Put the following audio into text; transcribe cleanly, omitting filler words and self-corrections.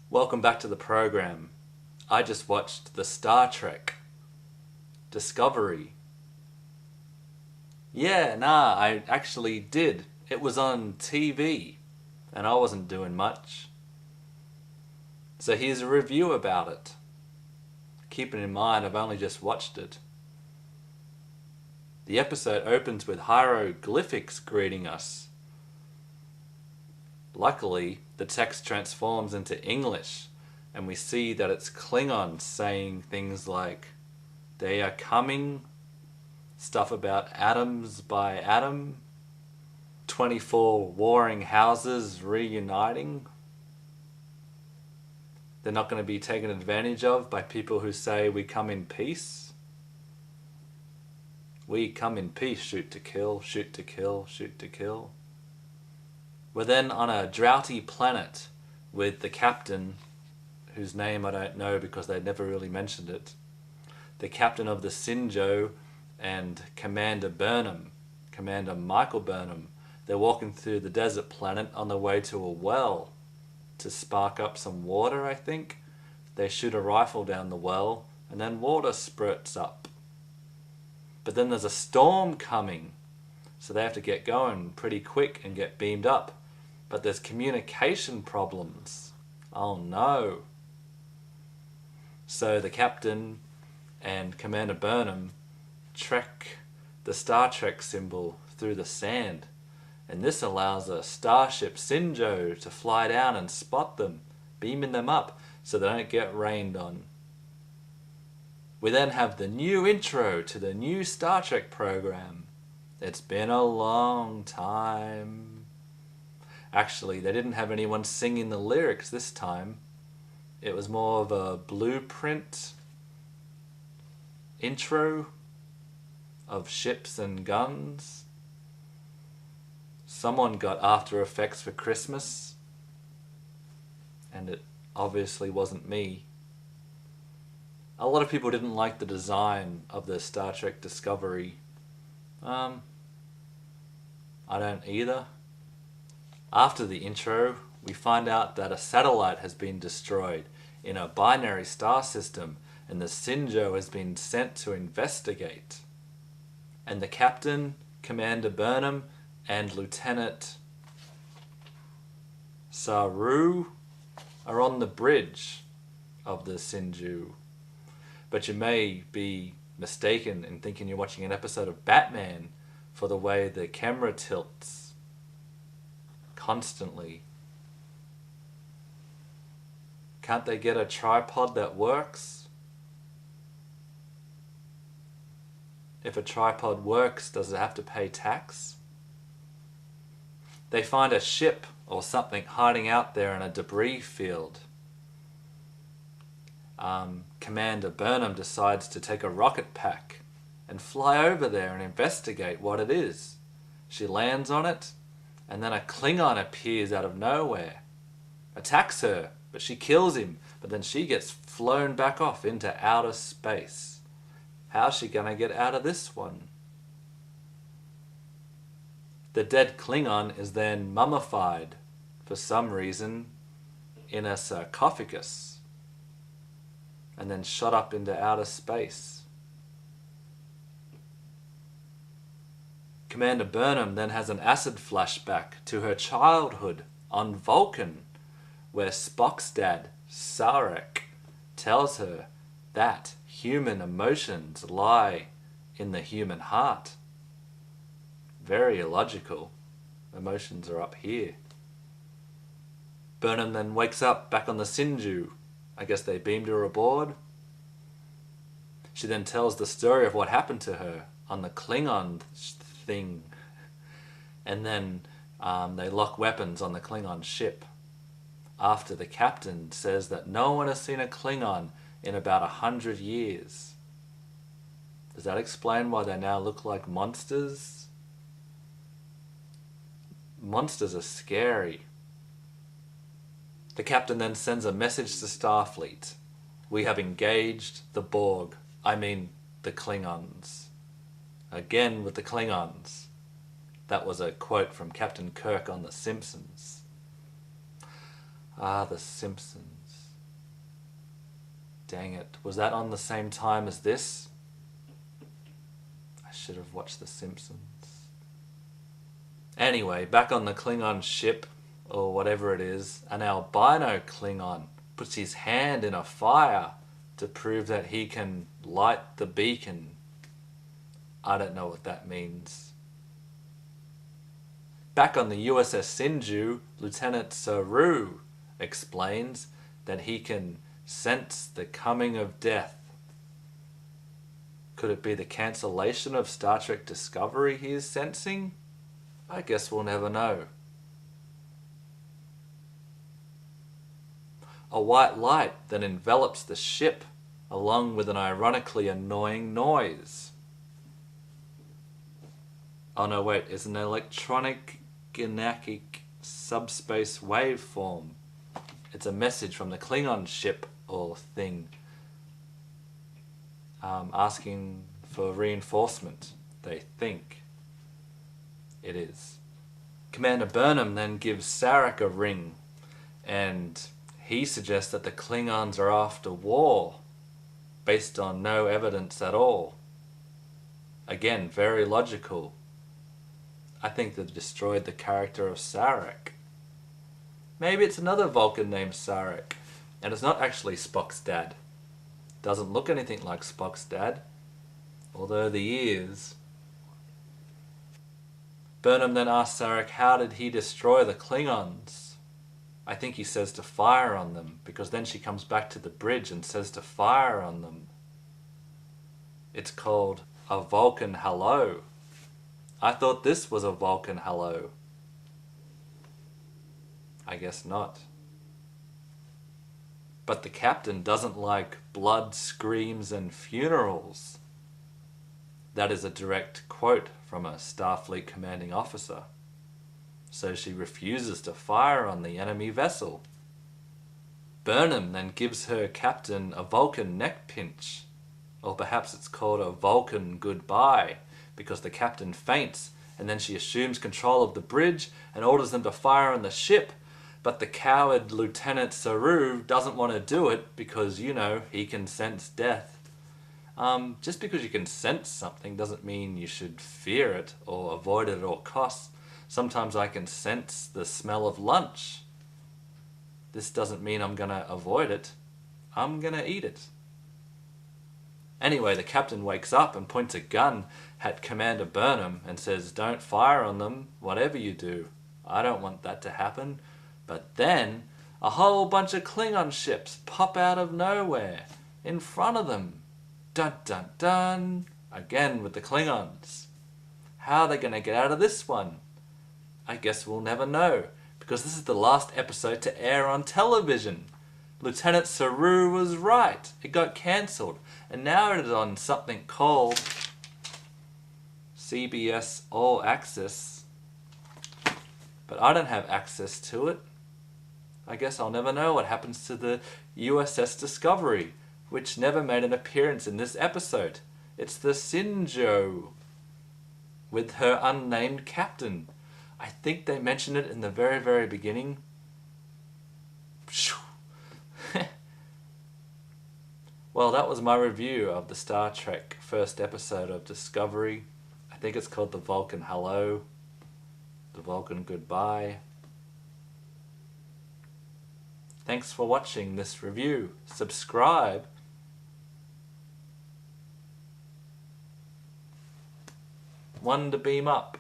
Welcome back to the program. I just watched the Star Trek Discovery. I actually did. It was on TV and I wasn't doing much. So here's a review about it. Keeping in mind I've only just watched it. The episode opens with hieroglyphics greeting us. Luckily, the text transforms into English and we see that it's Klingons saying things like, "They are coming," stuff about atoms by atom, 24 warring houses reuniting. They're not going to be taken advantage of by people who say we come in peace. We come in peace, shoot to kill, shoot to kill, shoot to kill. We're then on a droughty planet with the captain, whose name I don't know because they never really mentioned it. The captain of the Shenzhou and Commander Burnham, Commander Michael Burnham. They're walking through the desert planet on their way to a well to spark up some water, I think. They shoot a rifle down the well and then water spurts up. But then there's a storm coming, so they have to get going pretty quick and get beamed up. But there's communication problems. Oh no. So the captain and Commander Burnham trek the Star Trek symbol through the sand, and this allows a starship Shenzhou to fly down and spot them, beaming them up so they don't get rained on. We then have the new intro to the new Star Trek program. It's been a long time. Actually, they didn't have anyone singing the lyrics this time. It was more of a blueprint intro of ships and guns. Someone got After Effects for Christmas, and it obviously wasn't me. A lot of people didn't like the design of the Star Trek Discovery. I don't either. After the intro, we find out that a satellite has been destroyed in a binary star system, and the Shenzhou has been sent to investigate. And the captain, Commander Burnham, and Lieutenant Saru are on the bridge of the Shenzhou. But you may be mistaken in thinking you're watching an episode of Batman for the way the camera tilts constantly. Can't they get a tripod that works? If a tripod works, does it have to pay tax? They find a ship or something hiding out there in a debris field. Commander Burnham decides to take a rocket pack and fly over there and investigate what it is. She lands on it, and then a Klingon appears out of nowhere, attacks her, but she kills him, but then she gets flown back off into outer space. How's she gonna get out of this one? The dead Klingon is then mummified, for some reason, in a sarcophagus, and then shot up into outer space. Commander Burnham then has an acid flashback to her childhood on Vulcan, where Spock's dad, Saru, tells her that human emotions lie in the human heart. Very illogical. Emotions are up here. Burnham then wakes up back on the Shenzhou. I guess they beamed her aboard. She then tells the story of what happened to her on the Klingon thing. And then they lock weapons on the Klingon ship. After the captain says that no one has seen a Klingon in about 100 years. Does that explain why they now look like monsters? Monsters are scary. The captain then sends a message to Starfleet. We have engaged the Borg. I mean the Klingons. Again with the Klingons. That was a quote from Captain Kirk on The Simpsons. Ah, The Simpsons. Dang it. Was that on the same time as this? I should have watched The Simpsons. Anyway, back on the Klingon ship, or whatever it is, an albino Klingon puts his hand in a fire to prove that he can light the beacon. I don't know what that means. Back on the USS Shenzhou, Lieutenant Saru explains that he can sense the coming of death. Could it be the cancellation of Star Trek Discovery he is sensing? I guess we'll never know. A white light then envelops the ship, along with an ironically annoying noise. Oh no, wait, it's an electronic galactic subspace waveform. It's a message from the Klingon ship or thing, asking for reinforcement, they think. It is. Commander Burnham then gives Sarek a ring, and he suggests that the Klingons are after war, based on no evidence at all. Again, very logical. I think they've destroyed the character of Sarek. Maybe it's another Vulcan named Sarek, and it's not actually Spock's dad. Doesn't look anything like Spock's dad, although the ears. Burnham then asks Sarek how did he destroy the Klingons. I think he says to fire on them, because then she comes back to the bridge and says to fire on them. It's called a Vulcan hello. I thought this was a Vulcan hello. I guess not. But the captain doesn't like blood, screams, and funerals. That is a direct quote from a Starfleet commanding officer. So she refuses to fire on the enemy vessel. Burnham then gives her captain a Vulcan neck pinch. Or perhaps it's called a Vulcan goodbye, because the captain faints and then she assumes control of the bridge and orders them to fire on the ship. But the coward Lieutenant Saru doesn't want to do it because, you know, he can sense death. Just because you can sense something doesn't mean you should fear it or avoid it at all costs. Sometimes I can sense the smell of lunch. This doesn't mean I'm going to avoid it. I'm going to eat it. Anyway, the captain wakes up and points a gun at Commander Burnham and says, "Don't fire on them, whatever you do. I don't want that to happen." But then, a whole bunch of Klingon ships pop out of nowhere, in front of them. Dun dun dun! Again with the Klingons. How are they going to get out of this one? I guess we'll never know, because this is the last episode to air on television. Lieutenant Saru was right. It got cancelled, and now it is on something called CBS All Access. But I don't have access to it. I guess I'll never know what happens to the USS Discovery, which never made an appearance in this episode. It's the Shenzhou, with her unnamed captain. I think they mentioned it in the very, very beginning. Well, that was my review of the Star Trek first episode of Discovery. I think it's called the Vulcan Hello, the Vulcan Goodbye. Thanks for watching this review. Subscribe. One to beam up.